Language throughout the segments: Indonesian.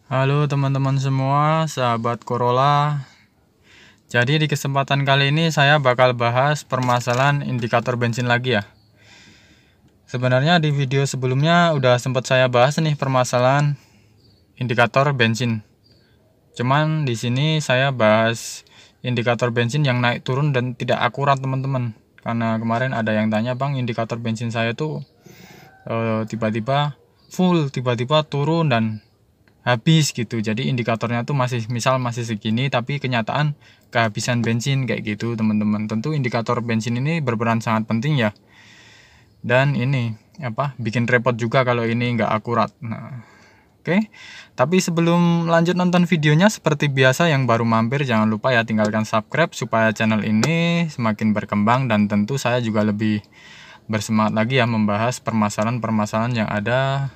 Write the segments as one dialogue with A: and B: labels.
A: Halo teman-teman semua, sahabat Corolla. Jadi di kesempatan kali ini saya bakal bahas permasalahan indikator bensin lagi ya. Sebenarnya di video sebelumnya udah sempat saya bahas nih permasalahan indikator bensin. Cuman di sini saya bahas indikator bensin yang naik turun dan tidak akurat teman-teman. Karena kemarin ada yang tanya, "Bang, indikator bensin saya tuh tiba-tiba full, tiba-tiba turun dan habis gitu." Jadi indikatornya tuh masih segini, tapi kenyataan kehabisan bensin kayak gitu teman-teman. Tentu indikator bensin ini berperan sangat penting ya, dan ini bikin repot juga kalau ini nggak akurat. Nah, oke. Tapi sebelum lanjut nonton videonya, seperti biasa yang baru mampir jangan lupa ya tinggalkan subscribe supaya channel ini semakin berkembang, dan tentu saya juga lebih bersemangat lagi ya membahas permasalahan-permasalahan yang ada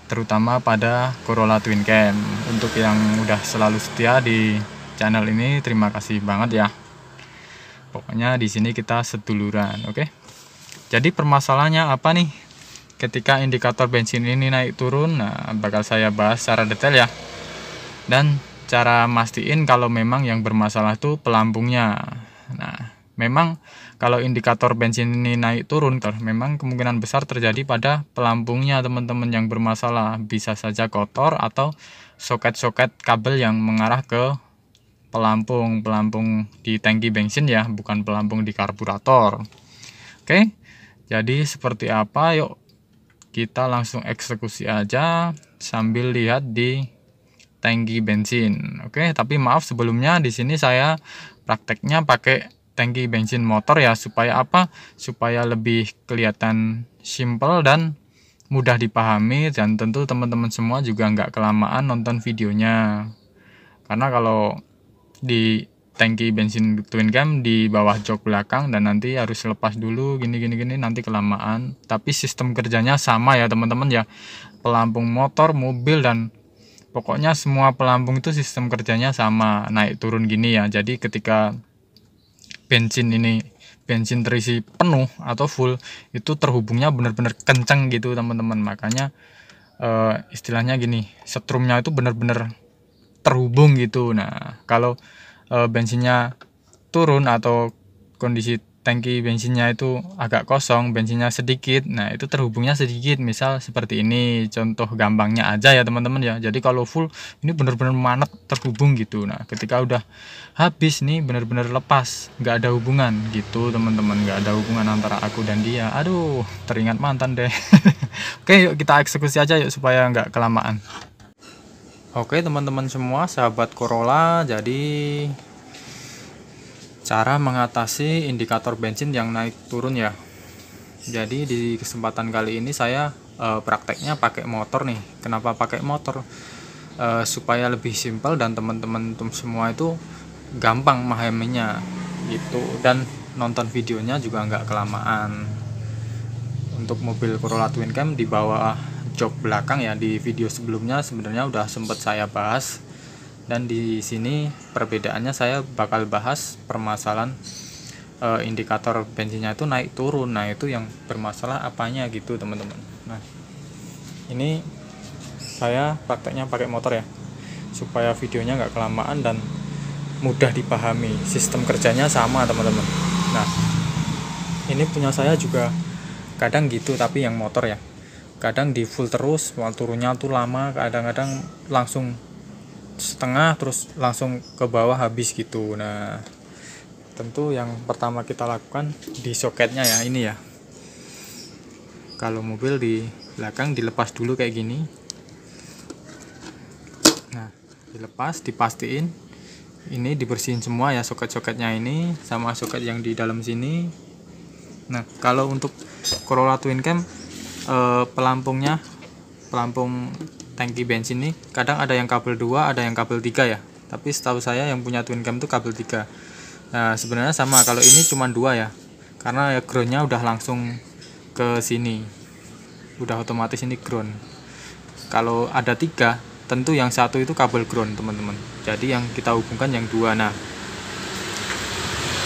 A: terutama pada Corolla Twin Cam. Untuk yang udah selalu setia di channel ini, terima kasih banget ya. Pokoknya di sini kita seduluran, oke? Jadi permasalahannya apa nih? Ketika indikator bensin ini naik turun, nah bakal saya bahas secara detail ya. Dan cara mastiin kalau memang yang bermasalah itu pelampungnya. Nah, memang kalau indikator bensin ini naik turun, memang kemungkinan besar terjadi pada pelampungnya teman-teman yang bermasalah. Bisa saja kotor atau soket-soket kabel yang mengarah ke pelampung di tangki bensin ya, bukan pelampung di karburator. Oke, jadi seperti apa? Yuk kita langsung eksekusi aja sambil lihat di tangki bensin. Oke, tapi maaf sebelumnya di sini saya prakteknya pakai tangki bensin motor ya, supaya apa? Supaya lebih kelihatan simple dan mudah dipahami, dan tentu teman-teman semua juga nggak kelamaan nonton videonya. Karena kalau di tangki bensin Twin Cam di bawah jok belakang dan nanti harus lepas dulu gini nanti kelamaan. Tapi sistem kerjanya sama ya teman-teman ya. Pelampung motor, mobil, dan pokoknya semua pelampung itu sistem kerjanya sama, naik turun gini ya. Jadi ketika bensin terisi penuh atau full, itu terhubungnya benar-benar kencang gitu teman-teman. Makanya istilahnya gini, setrumnya itu benar-benar terhubung gitu. Nah, kalau bensinnya turun atau kondisi tangki bensinnya itu agak kosong, bensinnya sedikit, nah itu terhubungnya sedikit. Misal seperti ini, contoh gampangnya aja ya teman-teman ya. Jadi kalau full ini benar-benar manet terhubung gitu. Nah ketika udah habis nih benar-benar lepas, nggak ada hubungan gitu teman-teman, nggak ada hubungan antara aku dan dia. Aduh, teringat mantan deh. Oke, yuk kita eksekusi aja yuk supaya nggak kelamaan. Oke teman-teman semua, sahabat Corolla, jadi cara mengatasi indikator bensin yang naik turun ya. Jadi di kesempatan kali ini saya prakteknya pakai motor nih. Kenapa pakai motor? Supaya lebih simpel dan teman-teman semua itu gampang memahaminya gitu, dan nonton videonya juga nggak kelamaan. Untuk mobil Corolla Twin Cam di bawah jok belakang ya, di video sebelumnya sebenarnya udah sempat saya bahas, dan di sini perbedaannya saya bakal bahas permasalahan indikator bensinnya itu naik turun. Nah itu yang bermasalah apanya gitu teman-teman. Nah ini saya prakteknya pakai motor ya, supaya videonya nggak kelamaan dan mudah dipahami. Sistem kerjanya sama teman-teman. Nah ini punya saya juga kadang gitu, tapi yang motor ya, kadang di full terus, turunnya tuh lama, kadang-kadang langsung setengah terus langsung ke bawah habis gitu. Nah tentu yang pertama kita lakukan di soketnya ya, ini ya. Kalau mobil di belakang dilepas dulu kayak gini. Nah dilepas, dipastiin ini dibersihin semua ya, soket-soketnya ini sama soket yang di dalam sini. Nah kalau untuk Corolla Twin Cam pelampung tangki bensin ini kadang ada yang kabel 2, ada yang kabel 3 ya. Tapi setahu saya yang punya Twin Cam itu kabel 3. Nah sebenarnya sama, kalau ini cuma 2 ya, karena ya groundnya udah langsung ke sini, udah otomatis ini ground. Kalau ada 3, tentu yang satu itu kabel ground teman-teman. Jadi yang kita hubungkan yang 2. Nah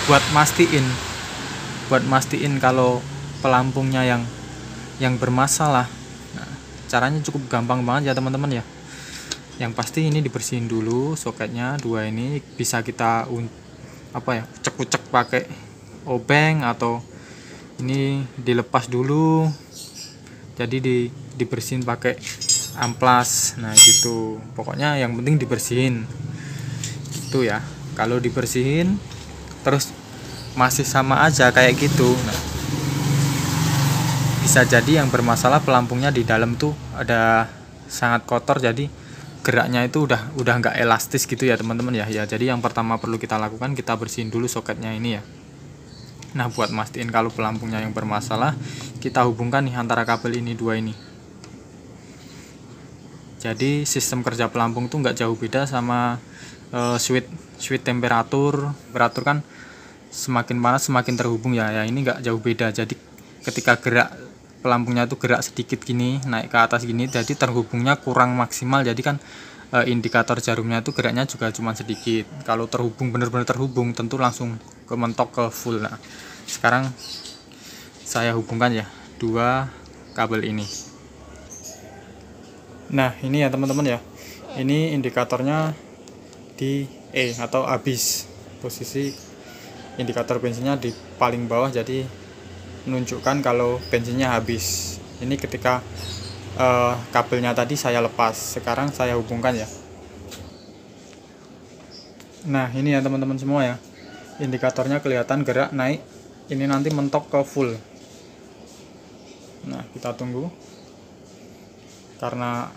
A: buat mastiin kalau pelampungnya yang bermasalah, nah, caranya cukup gampang banget ya teman-teman ya. Yang pasti ini dibersihin dulu soketnya, dua ini bisa kita ucek-ucek pakai obeng, atau ini dilepas dulu, jadi dibersihin pakai amplas. Nah gitu, pokoknya yang penting dibersihin itu ya. Kalau dibersihin terus masih sama aja kayak gitu, nah bisa jadi yang bermasalah pelampungnya di dalam tuh ada sangat kotor, jadi geraknya itu udah nggak elastis gitu ya teman-teman ya. Jadi yang pertama perlu kita lakukan, kita bersihin dulu soketnya ini ya. Nah buat mastiin kalau pelampungnya yang bermasalah, kita hubungkan nih antara kabel ini dua ini. Jadi sistem kerja pelampung tuh nggak jauh beda sama switch temperatur kan semakin panas semakin terhubung ya. Ini nggak jauh beda. Jadi ketika gerak pelampungnya itu gerak sedikit gini, naik ke atas gini, jadi terhubungnya kurang maksimal. Jadi kan indikator jarumnya itu geraknya juga cuma sedikit. Kalau terhubung, benar-benar terhubung, tentu langsung ke mentok ke full. Nah sekarang saya hubungkan ya dua kabel ini. Nah ini ya teman-teman ya, ini indikatornya di E atau habis, posisi indikator bensinnya di paling bawah, jadi menunjukkan kalau bensinnya habis. Ini ketika kabelnya tadi saya lepas, sekarang saya hubungkan ya. Nah ini ya teman-teman semua ya, indikatornya kelihatan gerak naik, ini nanti mentok ke full. Nah kita tunggu, karena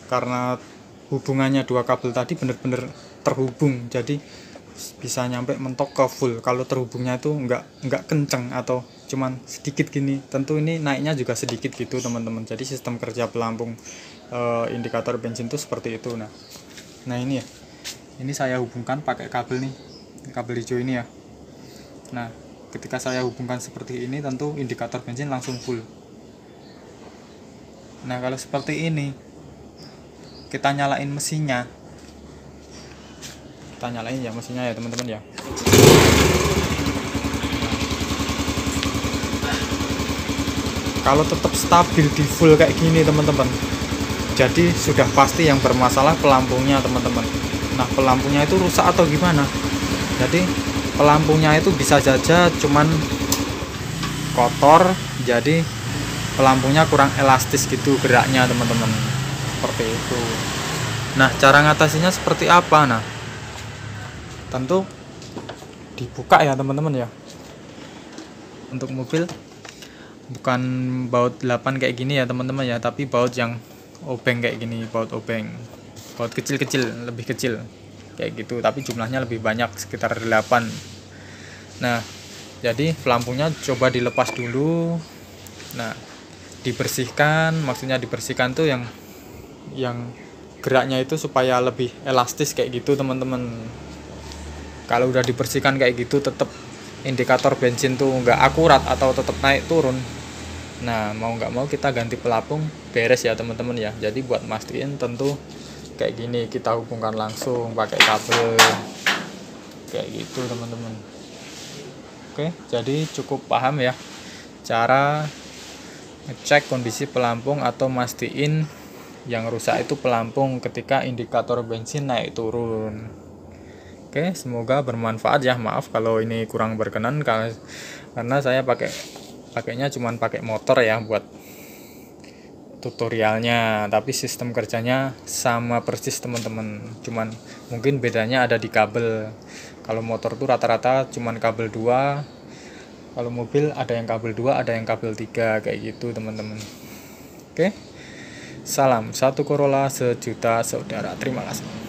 A: karena hubungannya dua kabel tadi benar-benar terhubung, jadi bisa nyampe mentok ke full. Kalau terhubungnya itu enggak kenceng atau cuman sedikit gini, tentu ini naiknya juga sedikit gitu teman-teman. Jadi sistem kerja pelampung indikator bensin itu seperti itu. Nah ini ya, ini saya hubungkan pakai kabel nih, kabel hijau ini ya. Nah ketika saya hubungkan seperti ini, tentu indikator bensin langsung full. Nah kalau seperti ini, kita nyalain mesinnya, kita nyalain ya mesinnya ya teman-teman ya. Kalau tetap stabil di full kayak gini teman-teman, jadi sudah pasti yang bermasalah pelampungnya teman-teman. Nah pelampungnya itu rusak atau gimana, jadi pelampungnya itu bisa saja cuman kotor, jadi pelampungnya kurang elastis gitu geraknya teman-teman, seperti itu. Nah cara ngatasinya seperti apa? Nah tentu dibuka ya teman-teman ya. Untuk mobil bukan baut 8 kayak gini ya teman-teman ya, tapi baut yang obeng kayak gini, baut obeng, baut kecil-kecil, lebih kecil kayak gitu, tapi jumlahnya lebih banyak, sekitar 8. Nah jadi pelampungnya coba dilepas dulu. Nah dibersihkan, maksudnya dibersihkan tuh yang geraknya itu supaya lebih elastis kayak gitu teman-teman. Kalau udah dibersihkan kayak gitu, tetap indikator bensin tuh nggak akurat atau tetap naik turun, nah mau nggak mau kita ganti pelampung, beres ya teman-teman ya. Jadi buat mastiin tentu kayak gini, kita hubungkan langsung pakai kabel kayak gitu teman-teman. Oke, jadi cukup paham ya cara ngecek kondisi pelampung atau mastiin yang rusak itu pelampung ketika indikator bensin naik turun. Oke, semoga bermanfaat ya. Maaf kalau ini kurang berkenan, karena saya pakainya cuman pakai motor ya buat tutorialnya, tapi sistem kerjanya sama persis teman-teman, cuman mungkin bedanya ada di kabel. Kalau motor tuh rata-rata cuman kabel 2, kalau mobil ada yang kabel 2, ada yang kabel 3 kayak gitu teman-teman. Oke, salam satu Corolla sejuta saudara, terima kasih.